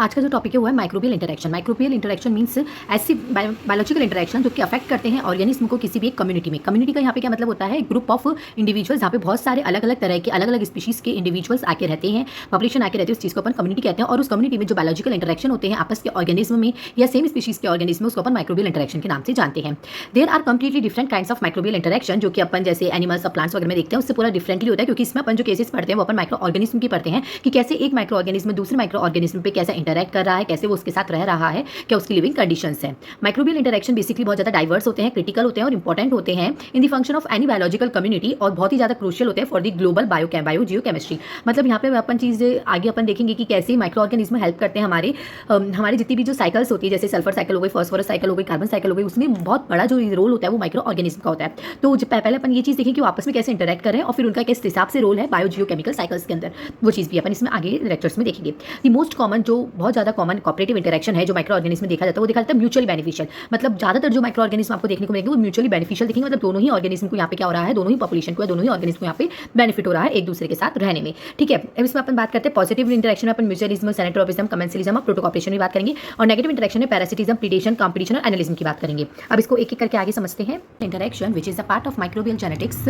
आज का जो टॉपिक है वो है microbial interaction. Microbial interaction means ऐसी बायोलॉजिकल इंटरेक्शन जो कि अफेक्ट करते हैं ऑर्गेनिज्म को किसी भी एक कम्युनिटी में। कम्युनिटी का यहाँ पे क्या मतलब होता है? ग्रुप ऑफ इंडिविजुअल्स, जहाँ पे बहुत सारे अलग अलग तरह के अलग अलग स्पीशीज़ के इंडिविजुअल्स आके रहते हैं, पॉपुलेशन आके रहती है, उस चीज़ को अपन कम्युनिटी कहते हैं। और उस कम्युनिटी में जो बायोलॉजिकल इंटरेक्शन होते हैं आपस के ऑर्गेनिज्म में या सेम स्पीशीज़ के ऑर्गेनिज्म में, उसको अपन माइक्रोबियल इंटरेक्शन के नाम से जानते हैं। There are completely different kinds of microbial interaction, जो कि अपन जैसे एनिमल्स और प्लांट्स वगैरह में देखते हैं उससे पूरा डिफरेंटली होता है, क्योंकि इसमें अपन जो केसेस पढ़ते हैं वो अपन माइक्रो ऑर्गेनिज्म की पढ़ते हैं कि कैसे एक माइक्रो ऑर्गेनिज्म दूसरे माइक्रो ऑर्गेनिज्म पे कैसे इंटरेक्ट कर रहा है, कैसे वो उसके साथ रह रहा है, क्या उसकी लिविंग कंडीशंस है। माइक्रोबियल इंटरेक्शन बेसिकली बहुत ज़्यादा डाइवर्स होते हैं, क्रिटिकल होते हैं और इंपॉर्टेंट होते हैं in the function of any biological community, और बहुत ही ज़्यादा क्रूशियल होते हैं for the global geo chemistry. मतलब यहाँ पे अपन चीज़ आगे अपन देखेंगे कि कैसे माइक्रो ऑर्गेनिज्म हेल्प करते हैं हमारी जितनी भी जो साइकिल्स होती है, जैसे सल्फर साइकिल हो गई, फॉस्फोरस साइकिल हो गई, कार्बन साइकिल हो गई, उसमें बहुत बड़ा जो रोल होता है वो माइक्रो ऑर्गेनिज्म का होता है। तो पहले अपन ये चीज़ देखें कि वो आपस में कैसे इंटरेक्ट कर रहे हैं और फिर उनका किस हिसाब से रोल है जियो केमिकल साइकिल्स के अंदर, वो चीज़ भी अपन इसमें आगे लेक्चर्स में देखेंगे। द मोस्ट कॉमन, जो बहुत ज़्यादा कॉमन कोऑपरेटिव इंटरेक्शन है जो माइक्रो ऑर्गेनिज्म में देखा जाता है, वो देखा जाता है म्यूचुअली बेनिफिशियल। मतलब ज़्यादातर जो माइक्रो ऑर्गेनिज्म आपको देखने को मिलेंगे वो म्यूचुअली बेनिफिशियल दिखेंगे। मतलब दोनों ही ऑर्गेनिज्म को यहाँ पे क्या हो रहा है, दोनों ही पॉपुलेशन को या दोनों ही ऑर्गेनिज्म को यहाँ पे बेनिफिट हो रहा है एक दूसरे के साथ रहने में। ठीक है, अब इसमें अपन बात करते हैं पॉजिटिव इंटरेक्शन में अपन म्यूचुअलिज्म, सेनेट्रोपिज्म, कमेंसलिज्म और प्रोटोकॉपरेशन की बात करेंगे, और नेगेटिव इंटरेक्शन में पैरासिटिज्म, प्रीडेशन, कॉम्पिटिशन और एनालिज्म की बात करेंगे। अब इसको एक एक करके आगे समझते हैं। Interaction which is a part of microbial genetics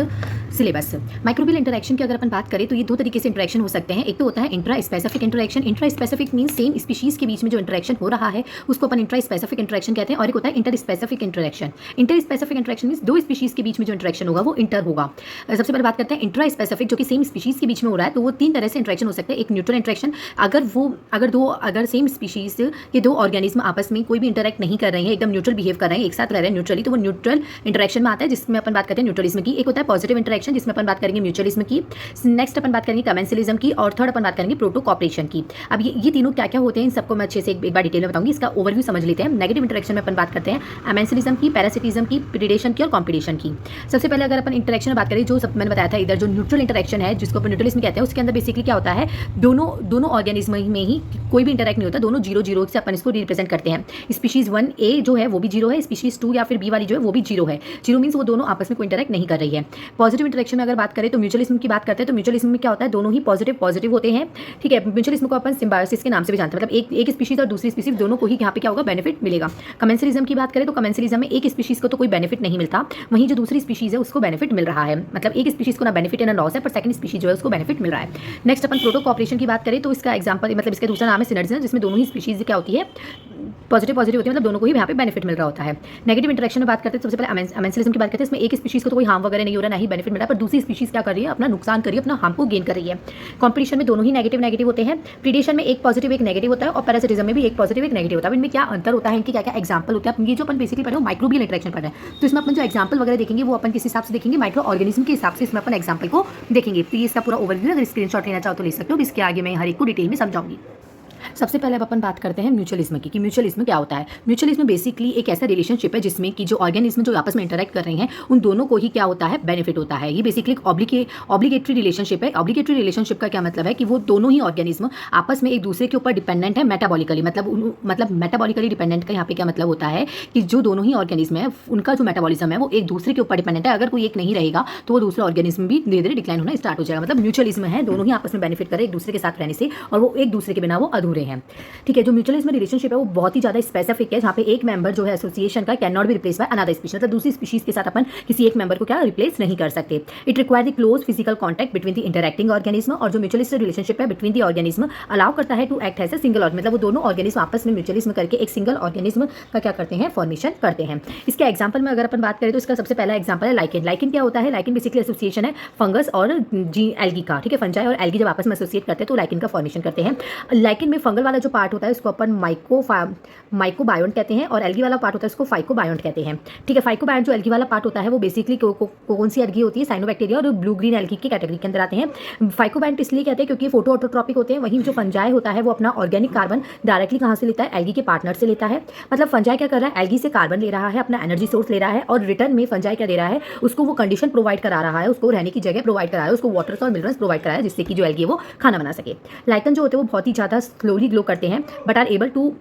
syllabus. Microbial interaction की अगर अपन बात करें तो ये दो तरीके से इंटरेक्शन हो सकते हैं। एक तो होता है intra specific interaction. Intra specific mean same species के बीच में जो इंटरेक्शन हो रहा है उसको अपन इंट्रा स्पेसिफिक इंटरेक्शन कहते हैं, और एक होता है inter specific interaction. Inter specific interaction mean दो स्पीशीज के बीच में जो इंटरेक्शन होगा वो इंटर होगा। सबसे पहले बात करते हैं इंट्रा स्पेसिफिक, जो कि सेम स्पीशीज के बीच में हो रहा है। तो वो तीन तरह से इंटरेक्शन हो सकते हैं। एक न्यूट्रल इंटरेक्शन, अगर सेम स्पीशीज ये दो ऑर्गेनिज्म आपस में कोई भी इंटरेक्ट नहीं कर रहे हैं, एकदम न्यूट्रल बिहेव कर रहे हैं, एक साथ रह रहे हैं न्यूट्रली, तो वो न्यूट्रल इंटरेक्शन में आता है, जिसमें अपन बात करते हैं न्यूट्रलिज्म की। एक होता है पॉजिटिव इंटरेक्शन, जिसमें अपन बात करेंगे म्यूचुअलिज्म की। नेक्स्ट अपन बात करेंगे कमेंसलिज्म की, और थर्ड अपन बात करेंगे प्रोटो कॉपरेशन की। अब ये तीनों क्या क्या होते हैं इन सबको मैं अच्छे से एक बार डिटेल में बताऊंगी। इसका ओवरव्यू समझ लेते हैं। नेगेटिव इंटरेक्शन में अपन बात करते हैं अमेंसलिज्म की, पैरासिटिज्म की, प्रीडेशन की और कॉम्पिटिशन की। सबसे पहले अगर अपन इंटरेक्शन में बात करें, जो सब मैंने बताया था, इधर जो न्यूट्रल इंटरेक्शन है जिसको अपन न्यूट्रलिज्म कहते हैं, उसके अंदर बेसिकली क्या होता है, दोनों ऑर्गेनिज्म में ही कोई भी इंटरेक्ट नहीं होता, दोनों जीरो जीरो से अपन इसको रिप्रेजेंट करते हैं। स्पीशीज 1A जो है वो भी जीरो है, स्पीशीज 2 या फिर B वाली जो है वो भी जीरो है। जीरो मीन्स वो दोनों आपस में कोई इंटरेक्ट नहीं कर रही है। पॉजिटिव इंटरेक्शन में अगर बात करें तो म्यूचुअलिज्म की बात करते हैं, तो म्यूचुअलिज्म में क्या होता है, दोनों ही पॉजिटिव होते हैं। ठीक है, म्यूचुअलिज्म को अपन सिम्बायोसिस के नाम से भी जानते हैं, मतलब एक स्पीशीज और दूसरी स्पीशीज दोनों को ही यहाँ पे क्या होगा, बेनिफिट मिलेगा। कमेंसलिज्म की बात करें तो कमेंसलिज्म में एक स्पीशीज को तो कोई बेनिफिट नहीं मिलता, वहीं जो दूसरी स्पीशीज है उसको बेनिफिट मिल रहा है। मतलब एक स्पीशीज को ना बेनिफिट है ना लॉस है, पर सेकंड स्पीशीज जो है उसको बेनिफिट मिल रहा है। नेक्स्ट अपन प्रोटो कॉपरेशन की बात करें तो इसका एग्जांपल, मतलब इसका दूसरा नाम है सिनर्जी, जिसमें दोनों ही स्पीशीज क्या होती है, पॉजिटिव होती है, मतलब दोनों को ही यहाँ पे बेनिफिट मिल रहा होता है। नेगेटिव इंटरेक्शन में बात करते हैं, सबसे पहले अमेंसलिज्म की बात करते हैं। इसमें एक स्पीशीज को तो कोई हार्म वगैरह नहीं हो रहा, ना ही बेनिफिट मिल रहा है, पर दूसरी स्पीशीज क्या कर रही है, अपना नुकसान कर रही है, अपना हार्म को गेन कर रही है। कॉम्पिटिशन में दोनों ही नेगेटिव होते हैं। प्रीडेशन में एक पॉजिटिव एक नेगेटिव होता है, और पैरासिटिज्म में भी एक पॉजिटिव एक नेगेटिव होता है। इनमें क्या अंतर होता है, इनके क्या क्या एग्जाम्पल होता है, ये जो अपन बेसिकली पढ़ रहे हो माइक्रोबियल इंटरेक्शन पढ़ रहे हैं, तो इसमें अपन जो एग्जाम्पल वगैरह देखेंगे वो अपन किस हिसाब से देखेंगे, माइक्रो ऑर्गेनिज्म के हिसाब से इसमें अपन एग्जाम्पल को देखेंगे। तो ये इसका पूरा ओवरव्यू, अगर स्क्रीनशॉट लेना चाहो तो ले सकते हो, इसके आगे मैं हर एक को डिटेल में समझाऊंगी। सबसे पहले अब अपन बात करते हैं म्यूचुअलिज्म की, कि म्यूचुअलिज्म क्या होता है। म्यूचुअलिज्म बेसिकली एक ऐसा रिलेशनशिप है जिसमें कि जो ऑर्गेनिज्म जो आपस में इंटरेक्ट कर रहे हैं उन दोनों को ही क्या होता है, बेनिफिट होता है। ये बेसिकली ऑब्लिगेटरी रिलेशनशिप है। ऑब्लिगेटरी रिलेशनशिप का क्या मतलब है कि वो दोनों ही ऑर्गेनिज्म आपस में एक दूसरे के ऊपर डिपेंडेंट है मेटाबॉलिकली। मतलब मेटाबॉलिकली डिपेंडेंट का यहाँ पे क्या मतलब होता है कि जो दोनों ही ऑर्गेनिज्म है उनका जो मेटाबॉलिज्म है वो एक दूसरे के ऊपर डिपेंडेंट है। अगर कोई एक नहीं रहेगा तो वो दूसरा ऑर्गेनिज्म भी धीरे धीरे डिक्लाइन होना स्टार्ट हो जाएगा। मतलब म्यूचुअलिज्म है, दोनों ही आपस में बेनिफिट करें एक दूसरे के साथ रहने से, और वो एक दूसरे के बिना वो अधूरे हैं। ठीक है, जो म्यूचुअलिज्म रिलेशनशिप है वो बहुत ही ज़्यादा स्पेसिफिक है, जहाँ पे एक मेंबर जो है एसोसिएशन का can not be replace by another species. मतलब दूसरी स्पीशीज के साथ अपन किसी एक मेंबर को क्या रिप्लेस नहीं कर सकते। It require the close physical contact between the interacting organism, और जो म्यूचुअलिस्ट रिलेशनशिप है बिटवीन द ऑर्गेनिज्म अलाउ करता है to act as a single organism. मतलब वो दोनों ऑर्गेनिज्म आपस में म्यूचुअलिज्म करके एक सिंगल ऑर्गेनिज्म का क्या करते हैं, फॉर्मेशन करते हैं। इसके एग्जाम्पल में अगर अपन बात करें तो इसका सबसे पहला एग्जाम्पल है लाइकेन। लाइकेन क्या होता है, लाइकेन बेसिकली एसोसिएशन है फंगस और एल्गी का। ठीक है, फंजाई और एल्गी जब आपस में एसोसिएट करते हैं तो लाइकेन का फॉर्मेशन करते हैं। लाइकेन में फंगल वाला जो पार्ट होता है उसको अपन माइकोबायोन्ट कहते हैं, और एल्गी वाला पार्ट होता है उसको फाइकोबायोन्ट कहते हैं। ठीक है, फाइकोबायोन्ट जो एल्गी वाला पार्ट होता है वो बेसिकली कौन सी एल्गी होती है, साइनोबैक्टीरिया और ब्लू ग्रीन एल्गी की कैटेगरी के अंदर आते हैं। फाइकोबायोन्ट इसलिए कहते हैं क्योंकि फोटो ऑटोट्रॉपिक होते हैं। वहीं जो फंजाई होता है वो अपना ऑर्गेनिक कार्बन डायरेक्टली कहाँ से लेता है, एल्गी के पार्टनर से लेता है। मतलब फंजाई क्या कर रहा है, एल्गी से कार्बन ले रहा है, अपना एनर्जी सोर्स ले रहा है, और रिटर्न में फंजाई क्या दे रहा है, उसको वो कंडीशन प्रोवाइड करा रहा है, उसको रहने की जगह प्रोवाइड करा रहा है, उसको वाटर्स और मिनरल्स प्रोवाइड करा है, जिससे कि जो एल्गी वो खाना बना सके। लाइकन जो होते हैं वो बहुत ही ज़्यादा स्लोली ग्लो करते हैं, बट आर एबल टू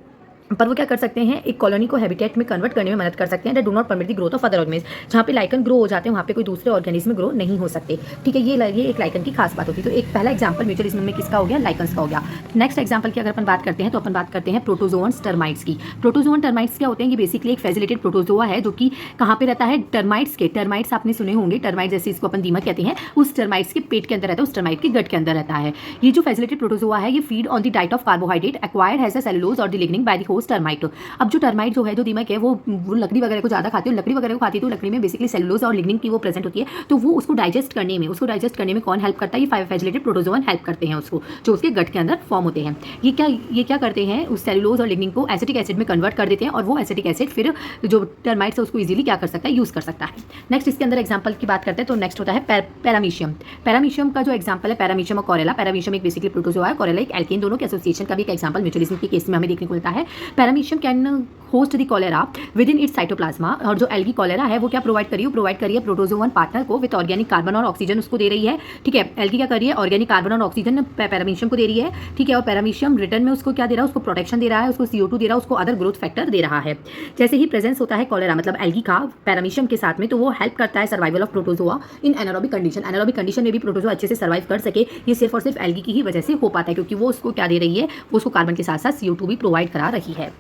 पर वो क्या कर सकते हैं, एक कॉलोनी को हैबिटेट में कन्वर्ट करने में मदद कर सकते हैं। That do not permit the growth of other organism. जहाँ पे लाइकन ग्रो हो जाते हैं वहाँ पे कोई दूसरे ऑर्गेनिज्म ग्रो नहीं हो सकते। ठीक है, ये एक लाइकन की खास बात होती है। तो एक पहला एग्जाम्पल म्यूचुअलिज्म में किसका हो गया, लाइकन्स का हो गया। नेक्स्ट एग्जाम्पल की अगर अपन बात करते हैं तो अपन बात करते हैं प्रोटोजोअन्स टर्माइट्स की। प्रोटोजोअन टर्माइट्स क्या होते हैं, ये बेसिकली एक फैसिलिटेड प्रोटोजोआ है जो कि कहाँ पे रहता है, टर्माइट्स के, टर्माइट्स आपने सुने होंगे, टर्माइट जैसे इसको अपन दीमक कहते हैं, उस टर्माइट्स के पेट के अंदर रहता है, उस टर्माइट के गट के अंदर रहता है। ये जो फैसिलिटेड प्रोटोजोआ है ये feed on the diet of carbohydrate acquired has the cellulose और the lignin by the host termite. अब जो टर्माइट जो है, जो दीमक है, वो लकड़ी वगैरह को ज़्यादा खाती है, लकड़ी वगैरह को खाती है तो लकड़ी में बेसिकली सेलुलोज और लिग्निन की वो प्रेजेंट होती है। तो वो उसको डाइजेस्ट करने में कौन हेल्प करता है, ये फैसिलिटेड प्रोटोजोअन हेल्प करते हैं उसको, जो उसके गट के अंदर फॉर्म होते हैं। ये क्या करते हैं, उस सेलुलोज और लिग्निन को एसिटिक एसिड में कन्वर्ट कर देते हैं और वो एसिटिक एसिड फिर जो टर्माइट्स है उसको इजीली क्या कर सकता है, यूज़ कर सकता है। नेक्स्ट इसके अंदर एग्जाम्पल की बात करते हैं तो नेक्स्ट होता है पैरामीशियम। पैरामीशियम का जो एग्जाम्पल है, पैरामीशियम और कोरेला। पैरामीशियम एक बेसिकली प्रोटोजोआ है, कोरेला एक एल्केन, दोनों के एसोसिएशन का भी एक एग्जाम्पल म्यूचुअलिज्म के केस में हमें देखने को मिलता है। Paramecium can host the cholera with in its cytoplasm. और जो एल्गी कॉलेरा है वो क्या प्रोवाइड करिए प्रोटोजोअन पार्टनर को विद ऑर्गेनिक कार्बन और ऑक्सीजन उसको दे रही है। ठीक है, एल्गी क्या कर रही है, ऑर्गेनिक कार्बन और ऑक्सीजन पैरामीशियम को दे रही है। ठीक है, और पैरामीशियम रिटर्न में उसको क्या दे रहा है, उसको प्रोटेक्शन दे रहा है, उसको CO2 दे रहा है, उसको अदर ग्रोथ फैक्टर दे रहा है। जैसे ही प्रेजेंस होता है कॉलेरा मतलब एल्गी का पैरामीशियम के साथ में, तो वो हेल्प करता है survival of protozoa in anaerobic condition. Anaerobic condition में भी प्रोटोजोआ अच्छे से सर्वाइव कर सके, ये सिर्फ और सिर्फ एल्गी की ही वजह से हो पाता है, क्योंकि वो उसको क्या दे रही है, वो उसको कार्बन के साथ साथ CO2 भी प्रोवाइड करा रही है।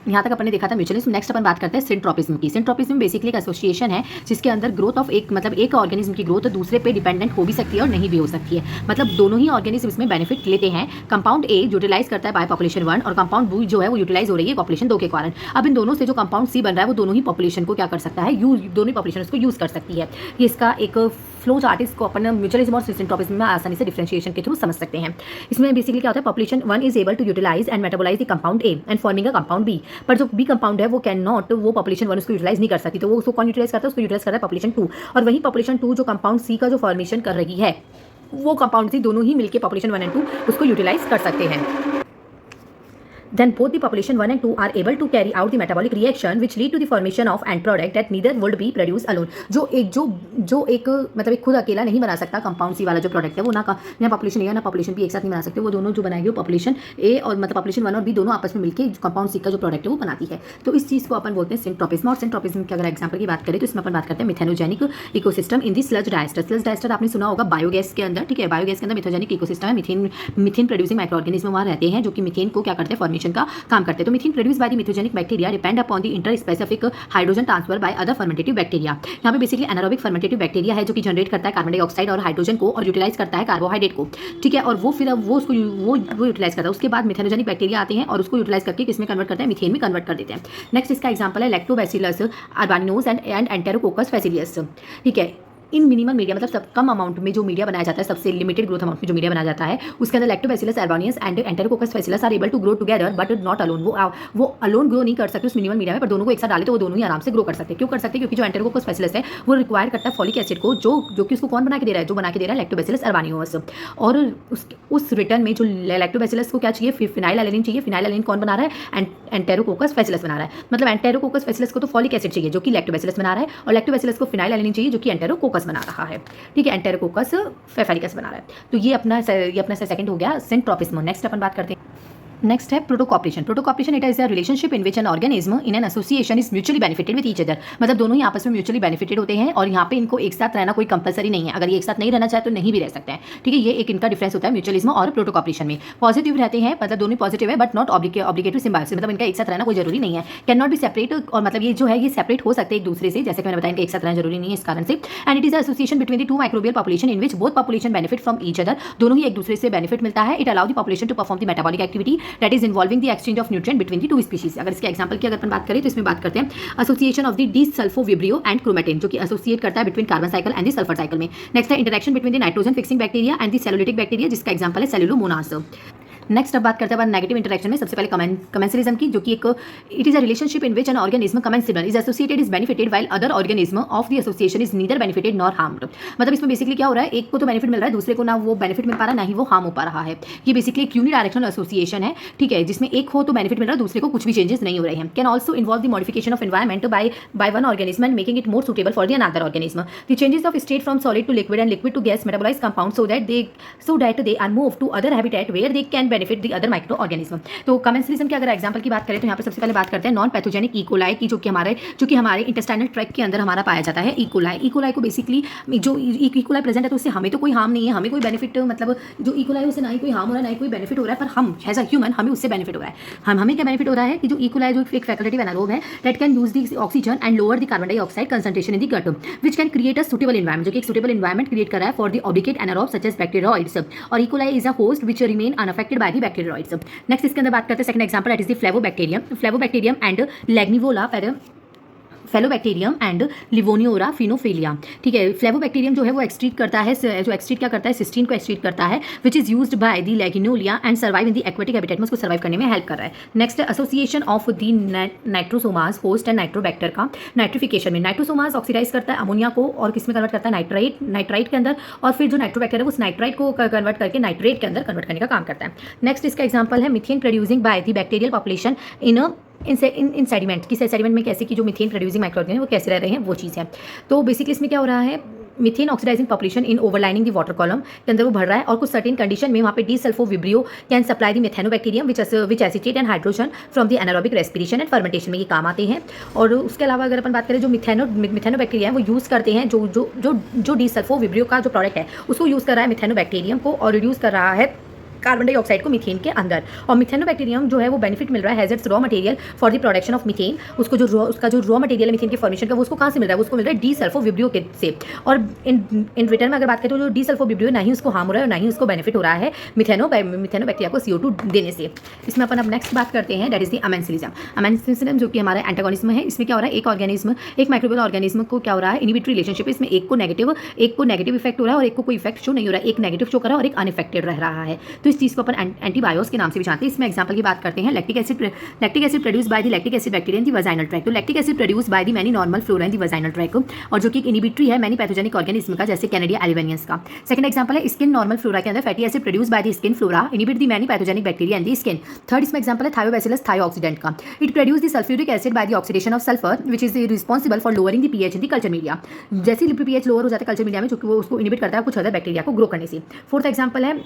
यहाँ तक अपन ने देखा था म्यूचुअलिज्म। नेक्स्ट अपन बात करते हैं सिंट्रोपिज्म की। सिंट्रोपिज्म बेसिकली एक एसोसिएशन है जिसके अंदर ग्रोथ ऑफ एक ऑर्गेनिज्म की ग्रोथ दूसरे पे डिपेंडेंट हो भी सकती है और नहीं भी हो सकती है। मतलब दोनों ही ऑर्गेनिज्म इसमें बेनिफिट लेते हैं। कंपाउंड A यूटिलाइज करता है बाय पॉपुलेशन 1 और कंपाउंड B जो है वो यूटिलाइज हो रही है पॉपुलेशन 2 के कारण। अब इन दोनों से जो कंपाउंड C बन रहा है वो दोनों ही पॉपुलेशन को क्या कर सकता है, दोनों ही पॉपुलेशन उसको यूज कर सकती है। ये इसका एक फ्लो चार्ट, इसको अपन म्यूचुअलिज्म और सिंट्रोपिज्म में आसानी से डिफरेंशिएशन के थ्रू समझ सकते हैं। इसमें बेसिकली क्या होता है, population 1 is able to utilize and metabolize the compound A and forming a compound B। पर जो B कंपाउंड है वो कैन नॉट, वो पॉपुलेशन 1 उसको यूटिलाइज नहीं कर सकती, तो वो उसको कौन यूटिलाइज करता है, उसको यूटिलाइज करता है पॉपुलेशन 2। और वही पॉपुलेशन 2 जो कंपाउंड C का जो फॉर्मेशन कर रही है, वो कंपाउंड C दोनों ही मिलकर पॉपुलेशन 1 एंड 2 उसको यूटिलाइज कर सकते हैं। Then both the population 1 and 2 are able to carry out the metabolic reaction which lead to the formation of end product that neither would be produced alone। जो एक मतलब एक खुद अकेला नहीं बना सकता कंपाउंड C वाला जो प्रोडक्ट है, वो ना पॉपुलेशन A ना पॉपुलेशन B एक साथ नहीं बना सकते, वो दोनों जो बनाएगी वो पॉपुलेशन A और मतलब पॉपुलेशन 1 और B दोनों आपस में मिलकर कंपाउंड C का जो प्रोडक्ट है वो बनाती है। तो इस चीज़ को अपन बोलते हैं सिंट्रोपिज्म। और सिंट्रोपिज्म की अगर एग्जाम्पल की बात करें तो इसमें अपन बात करते हैं methanogenic ecosystem in the sludge digester. Sludge digester आपने सुना होगा बायोगैस के अंदर। ठीक है, बायोगैस के अंदर मिथेनोजेनिक इकोसिस्टम है, मीथेन प्रोड्यूसिंग माइक्रो ऑर्गेनिज्म वहाँ रहते हैं जो कि मीथेन को क्या करते हैं, फॉर्मेशन का काम करते हैं। तो methane produce by the methanogenic bacteria depend upon the interspecific hydrogen transfer by other fermentative bacteria. यहाँ पे बेसिकली एनारोबिक फर्मेंटेटिव बैक्टीरिया है जो कि जनरेट करता है कार्बन डाइऑक्साइड और हाइड्रोजन को और यूटिलाइज करता है कार्बोहाइड्रेट को। ठीक है, और वो फिर वो उसको वो यूटिलाइज करता है। उसके बाद मिथेनोजेनिक बैक्टीरिया आते हैं और उसको यूटिलाइज करके किसमें कन्वर्ट करते हैं, मीथेन में कन्वर्ट कर देते हैं। नेक्स्ट इसका एग्जाम्पल है लैक्टोबैसिलस अर्बानिनोस एंड एंटेरोकोकस फैसिलियस। ठीक है, इन मिनिमल मीडिया मतलब सब कम अमाउंट में जो मीडिया बनाया जाता है, सबसे लिमिटेड ग्रोथ अमाउंट में जो मीडिया बनाया जाता है, उसके अंदर Lactobacillus arabinosus and Enterococcus faecalis are able to grow together but not alone. वो अलोन ग्रो नहीं कर सकते उस मिनिमल मीडिया में, पर दोनों को एक साथ डाले तो वो दोनों ही आराम से ग्रो कर सकते हैं। क्यों कर सकते हैं, क्योंकि जो एंटेरोकोकस फैसिलिस है वो रिक्वायर करता है फॉलिक एसिड को, जो कि उसको कौन बना के दे रहा है, जो बना के दे रहा है लैक्टोबैसिलस अर्बानियोस। और उस रिटर्न में जो लैक्टोबैसिलस को क्या चाहिए, फिनाइलएलानिन चाहिए। फिनाइलएलानिन कौन बना रहा है, एंटेरोकोकस फैसिलिस बना रहा है। मतलब एंटेरोकोकस फैसिलिस को तो फॉलिक एसिड चाहिए जो कि लैक्टोबैसिलस बना रहा है, और लैक्टोबैसिलस को फिनाइलएलानिन चाहिए जो कि एंटेरोकोकस बना रहा है। ठीक है, एंटेरोकोकस फेफेलिकस बना रहा है। तो ये अपना सेकंड हो गया सिंट्रोपिज्म। नेक्स्ट अपन बात करते हैं, नेक्स्ट है protocooperation. Protocooperation it is a relationship in which an organism in an association is mutually benefited with each other. मतलब दोनों ही आपस में म्यूचुअली बेनिफिटेड होते हैं और यहाँ पे इनको एक साथ रहना कोई कंपलसरी नहीं है। अगर ये एक साथ नहीं रहना चाहे तो नहीं भी रह सकते हैं। ठीक है, ये एक इनका डिफरेंस होता है म्यूचुअलिज्म और प्रोटोकॉपरेशन में। पॉजिटिव रहते हैं, मतलब दोनों पॉजिटिव है बट नॉट ऑब्लिगेटरी सिम्बायोसिस, मतलब इनका एक साथ रहना कोई जरूरी नहीं है। कैन नॉट बी सेपरेट, और मतलब ये जो है ये सेपरेट हो सकते हैं एक दूसरे से, जैसे कि मैंने बताया इनका एक साथ रहना जरूरी नहीं है इस कारण से। And it is association between the two microbial population in which both population benefit from each other. दोनों ही एक दूसरे से बेनिफिट मिलता है। It allow the population to perform the metabolic activity that is involving exchange of nutrient between the two species. अगर इसके example की अगर अपन बात करें तो इसमें बात करते हैं association of the Desulfovibrio and Chromatium, जो कि एसोसिएट करता है between carbon cycle and the sulphur cycle में। नेक्स्ट है interaction between the nitrogen fixing bacteria and the cellulolytic bacteria, जिसका एग्जांपल है सेलुलोमोनास। नेक्स्ट अब बात करते हैं नेगेटिव इंटरेक्शन में। सबसे पहले कमेंसलिज्म की, जो कि एक it is a relationship in which an organism commensal is associated is benefited while other organism of the association is neither benefited nor harmed. मतलब इसमें बेसिकली क्या हो रहा है, एक को तो बेनिफिट मिल रहा है, दूसरे को ना वो बेनिफिट मिल पा रहा है ना ही वो हार्म हो पा रहा है। ये बेसिकली एक यूनिडायरेक्शनल एसोसिएशन है। ठीक है, जिसमें एक हो तो बेनिफिट मिल रहा है, दूसरे को कुछ भी चेंजेस नहीं हो रहे हैं। Can also involve the modification of environment by one organism and making it more suitable for the another organism. The changes of state from solid to liquid and liquid to gas metabolize compound so that they are moved to other habitat where they can benefit the other micro organism. तो commensalism की अगर example की बात करें तो यहाँ पे सबसे पहले बात करते हैं नॉन पैथोजेनिक इकोलाई की, जो कि हमारे इंटेस्टाइनल ट्रैक्ट के अंदर हमारा पाया जाता है। इकोलाई को बेसिकली जो इकोलाई प्रेजेंट है तो उससे हमें तो कोई हार्म नहीं है, हमें कोई बेनिफिट, मतलब जो इकोलाई उससे ना ही कोई हार्म हो रहा है ना ही कोई बेनिफिट हो रहा है, पर हम एज अ ह्यूमन हमें उससे बेनिफिट हो रहा है। हमें क्या बेनिफिट हो रहा है कि जो इकोलाई जो एक फैकल्टेटिव एनारोब है that can use the oxygen and lower the carbon dioxide concentration in the gut, which can create a suitable environment, जो कि एक सुटेबल एनवायरनमेंट क्रिएट कर रहा है for the obligate anaerobe such as Bacteroides. और E coli is a host which remain unaffected by the Bacteroides. Next इसके अंदर बात करते हैं second example, that is the Flavobacterium and Legionella Flavobacterium and लिवोनियोरा फिनोफिलिया। ठीक है, फ्लेवोबैक्टीरियम जो है वो एक्सट्रीट करता है, जो एक्सट्रीट क्या करता है, सिस्टीन को एक्सट्रीट करता है, which is used by the Legionella and survive in the aquatic habitat में उसको सर्वाइव करने में हेल्प कर रहा है। Next association of the Nitrosomonas host and Nitrobacter का नाइट्रिफिकेशन में। नाइट्रोसोमास ऑक्सीडाइज करता है अमोनिया को और किस में कन्वर्ट करता है, नाइट्राइट के अंदर, और फिर जो नाइट्रोबैक्टर है उस नाइट्राइट को कन्वर्ट करके नाइट्रेट के अंदर कन्वर्ट करने का काम करता है। नेक्स्ट इसका एग्जाम्पल है methane producing by the bacterial population in sediment की, सेडिमेंट में कैसे कि जो मीथेन प्रोड्यूसिंग माइक्रो ऑर्गेनिज्म वो कैसे रह रहे हैं वो चीज़ है। तो बेसिकली इसमें क्या हो रहा है, methane oxidising population in overlying the water column के अंदर वो बढ़ रहा है, और कुछ सर्टेन कंडीशन में वहाँ पे Desulfovibrio can supply the Methanobacterium which acetate and hydrogen from the anaerobic respiration and fermentation में ये काम आते हैं। और उसके अलावा अगर अपन बात करें जो मिथेनोबैक्टीरिया है वो यूज़ करते हैं जो डी सल्फोविब्रियो का जो प्रोडक्ट है उसको यूज़ कर रहा है मिथेनोबैक्टीरियम को, और रिड्यूस कर रहा है कार्बन डाइऑक्साइड को मीथेन के अंदर। और मिथेनोबैक्टीरियम जो है वो बेनिफिट मिल रहा है has its raw material for the production of methane. उसका जो रॉ मटेरियल है मीथेन के फॉर्मेशन का वो उसको कहाँ से मिल रहा है, उसको मिल रहा है डी सल्फोविब्रियो के से। और इन रिटर्न में अगर बात करें तो जो डी सल्फोविब्रियो ना ही उसको हार्म हो रहा है और ना ही उसको बेनिफिट हो रहा है मिथेनोबैक्टीरिया को CO2 देने से। इसमें अपन अब नेक्स्ट बात करते हैं that is the amensalism. Amensalism जो कि हमारा एंटागोनिज्म है, इसमें क्या हो रहा है, एक माइक्रोबियल ऑर्गेनिज्म को क्या हो रहा है, इनहिबिटरी रिलेशनशिप है, इसमें एक को नेगेटिव इफेक्ट हो रहा है और एक को कोई इफेक्ट शो नहीं हो रहा है, एक नेगेटिव शो कर रहा है और एक अनइफेक्टेड रह रहा है। तो इस चीज़ को अपन एंटीबायोस के नाम से भी जानते हैं। इसमें एग्जांपल की बात करते हैं, lactic acid produce by the lactic acid bacteria in the vaginal tract. तो lactic acid produce by the many normal flora in the vaginal tract, और जो कि एक इनहिबिटरी है मैनी पैथोजेनिक ऑर्गेनिज्म का, जैसे कैनेडिया एल्वेनियंस का। सेकंड एग्जांपल है स्किन नॉर्मल फ्लोरा के अंदर fatty acid produce by the skin flora inhibit the many pathogenic bacteria in the skin. Third इसमें एग्जांपल है थायोबैसिलस थायोऑक्सीडेंट का। It produce the sulphuric acid by the oxidation of sulphur which is responsible for lowering the pH in the culture media. जैसे ही pH lower हो जाता है culture media में, जो कि वो उसको इनहिबिट करता है कुछ अदर बैक्टीरिया को ग्रो करने से। फोर्थ एग्जांपल है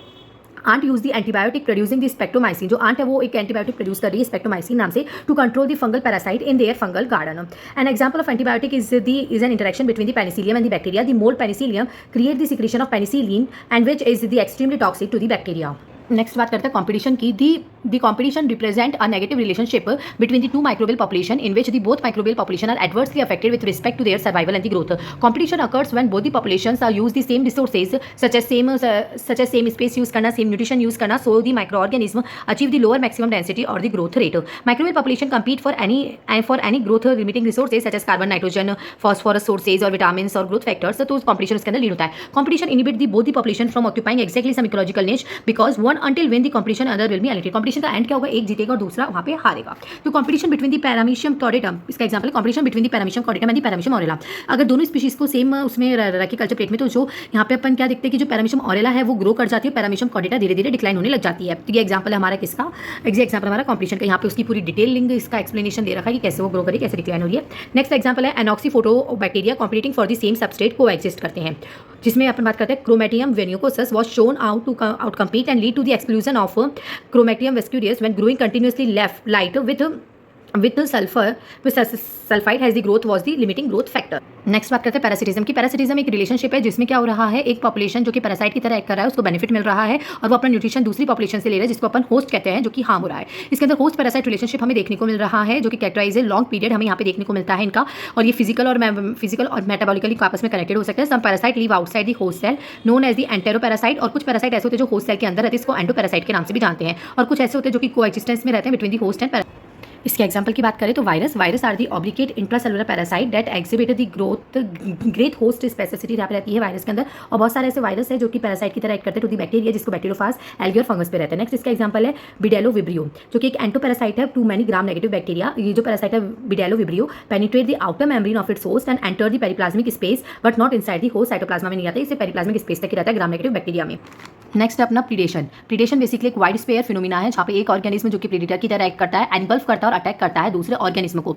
ant use the antibiotic producing the streptomycin. जो आंट है वो एक एंटीबायोटिक प्रोड्यूस कर रही है स्पेक्ट्रोमाइसिन नाम से to control the fungal parasite in their fungal garden. An example of antibiotic is an interaction between the Penicillium and the bacteria. The mould Penicillium create the secretion of penicillin and which is the extremely toxic to the bacteria. Next बात करते हैं competition की। The competition represent a negative relationship between the two microbial population in which the both microbial population are adversely affected with respect to their survival and the growth. Competition occurs when both the populations are use the same resources such as same space use करना, same nutrition use करना, so the micro organism achieve the lower maximum density और the growth rate. Microbial population compete for any growth limiting resources such as carbon, nitrogen, phosphorus sources और vitamins और growth factors। तो competition उसके अंदर lead होता है। Competition inhibit both the population from occupying exactly some ecological niche because one until when the competition other will be annihilated। competition का and क्या होगा, एक जीतेगा और दूसरा वहाँ पे हारेगा। तो competition between the Paramecium cordatum, इसका एग्जांपल है competition between the Paramecium cordatum and the Paramecium aureola। अगर दोनों स्पीशीज को सेम उसमें रखे कल्चर प्लेट में, तो जो यहाँ पे अपन क्या देखते हैं कि जो Paramecium aureola है वो ग्रो कर जाती है, Paramecium cordata धीरे धीरे डिक्लाइन होने लग जाती है। तो ये एग्जांपल है हमारा किसका, एग्जांपल हमारा competition का। यहाँ पे उसकी पूरी डिटेलिंग इसका एक्सप्लेनेशन दे रखा है कि कैसे वो ग्रो करी, कैसे डिक्लाइन हो रही है। नेक्स्ट एग्जांपल है anoxyphotobacteria competing for the same substrate coexist करते हैं, जिसमें अपन बात करते हैं क्रोमेटियम वेनियोकोसस was shown out compete and lead to the exclusion of Chromatium vescurius when growing continuously left light with sulfide has the growth was the limiting growth factor। Next बात करते हैं पैरासिटिज्म की। पैरासिटिज्म एक relationship है जिसमें क्या हो रहा है, एक पॉपुलेशन जो कि पैरासाइट की तरह एक्ट कर रहा है उसको बेनिफिट मिल रहा है और वो अपना न्यूट्रिशन दूसरी पॉपुलेशन से ले रहा है जिसको अपन होस्ट कहते हैं, जो कि हार्म हो रहा है। इसके अंदर होस्ट पैरासाइट रिलेशनशिप हमें देखने को मिल रहा है जो कि कैरेक्टराइज है लॉन्ग पीरियड, हमें यहाँ पे देखने को मिलता है इनका। और ये फिजिकल और मेटाबॉलिकली आपस में कनेक्टेड हो सकते हैं। Some parasite live outside the host cell known as the endoparasite, और कुछ पैरासाइट ऐसे होते हैं जो होस्ट सेल के अंदर रहते हैं, इसको एंडोपैरासाइट के नाम से भी जानते हैं। और कुछ ऐसे होते हैं जो कि कोएक्सिस्टेंस में रहते हैं बिटवीन द होस्ट एंड। इसके एग्जांपल की बात करें तो virus are the obligate intracellular parasite that exhibit the great host specificity यहाँ पे रहती है वायरस के अंदर। और बहुत सारे ऐसे वायरस है जो कि पैरासाइट की तरह एक्ट करते हैं टू दी बैक्टीरिया, जिसको बैक्टीरियोफाज एल्गी और फंगस पे रहते हैं। नेक्स्ट इसका एग्जांपल है बिडेलोविब्रियो, जो कि एक एंटोपैरासाइट है to many gram negative bacteria. ये जो पैरासाइट है Bdellovibrio penetrate the outer membrane of its host and enter the periplasmic space but not inside the host, cytoplasm में नहीं आता, इसे पेरिप्लाज्मिक स्पेस तक ही रहता है ग्राम नेगेटिव बैक्टीरिया में। नेक्स्ट अपना प्रीडेशन बेसिकली एक वाइड स्पेयर फिनोमिना है जहाँ पे एक ऑर्गेनिज्म जो कि प्रेडेटर की तरह एक्ट करता है, एनगल्फ करता है और अटैक करता है दूसरे ऑर्गेनिज्म को।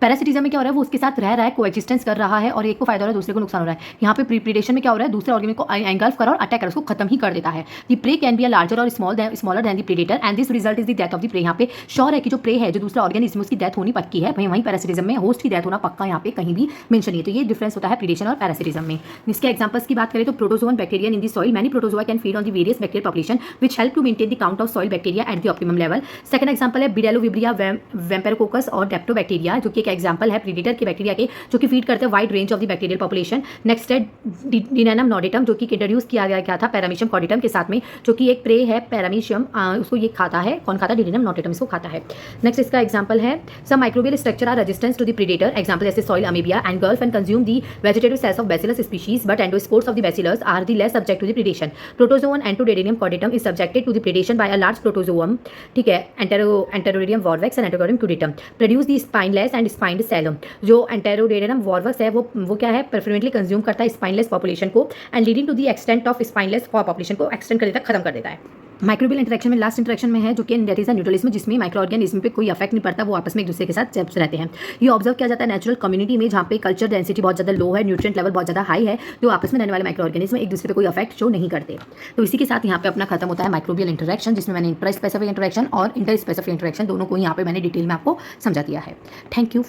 पैरासिटिज्म में क्या हो रहा है, वो उसके साथ रह रहा है, कोएग्जिस्टेंस कर रहा है और एक को फायदा हो रहा है, दूसरे को नुकसान हो रहा है। यहाँ पे प्रीप्रीडेशन में क्या हो रहा है, दूसरे ऑर्गेनिज्म को एंगल्फ कर और अटैक कर, उसको खत्म ही कर देता है। The prey can be a larger or smaller than the predator and this result is the death of the prey. यहाँ पे श्योर है कि जो प्रे है, जो दूसरा ऑर्गेनिज्म, उसकी डेथ होनी पक्की है। वहीं पैरासिटिज्म में होस्ट की डेथ होना पक्का यहाँ पे कहीं भी मेंशन नहीं है। तो ये डिफरेंस होता है प्रीडेशन और पैरासिटिज्म में। इसके एग्जांपल्स की बात करें तो protozoan bacteria in the soil, many protozoa can feed on the various bacterial population which help to maintain the count of soil bacteria at the optimum level. Second example है bdellovibrio वैम्पेरोकोकस और डेप्टोबैक्टीरिया, जो कि एक example है predator के bacteria के, जो कि फीड करते हैं wide range of the bacterial population. Next है डिनेनम नोडेटम, जो कि इंट्रोड्यूस किया गया था पैरामीशियम कॉर्डिटम के साथ में, जो कि एक प्रे है पैरामीशियम, उसको ये खाता है। कौन खाता है? डिनेनम नोडेटम इसको खाता है। नेक्स्ट इसका एग्जांपल है some microbial structure are resistance to the predator, example जैसे soil amoeba engulf and consume the vegetative cells of Bacillus species but endospores of the Bacillus are the less subject to the predation. Protozoan Entodinium caudatum is subjected to the predation by a large protozoan, ठीक है, Entodinium vorax and Entodinium caudatum produce the spineless and spined cells. जो Entodinium वॉर्वेक्स है वो क्या है, प्रेफरेंटली consume करता है spineless population को and leading to the extent of spineless population को एक्सटेंड कर देता है, खत्म कर देता है। माइक्रोबियल इंटरेक्शन में लास्ट इंटरेक्शन में है जो कि दैट इज न्यूट्रलिज्म, जिसमें माइक्रो ऑर्गेनिज्म पे कोई अफेक्ट नहीं पड़ता, वो आपस में एक दूसरे के साथ चिप्स रहते हैं। ये ऑब्जर्व किया जाता है नेचुरल कम्युनिटी में, जहाँ पे कल्चर डेंसिटी बहुत ज़्यादा लो है, न्यूट्रिएंट लेवल बहुत ज़्यादा हाई है, जो आपस में रहने वाले माइक्रो ऑर्गेनिज्म एक दूसरे पे कोई अफेक्ट शो नहीं करते। तो इसी के साथ यहाँ पे अपना खत्म होता है माइक्रोबियल इंटरेक्शन, जिसमें मैंने इंट्रा स्पेसिफिक इंटरेक्शन और इंटर स्पेसिफिक इंटरेक्शन दोनों को यहाँ पे मैंने डिटेल में आपको समझा दिया है। Thank you.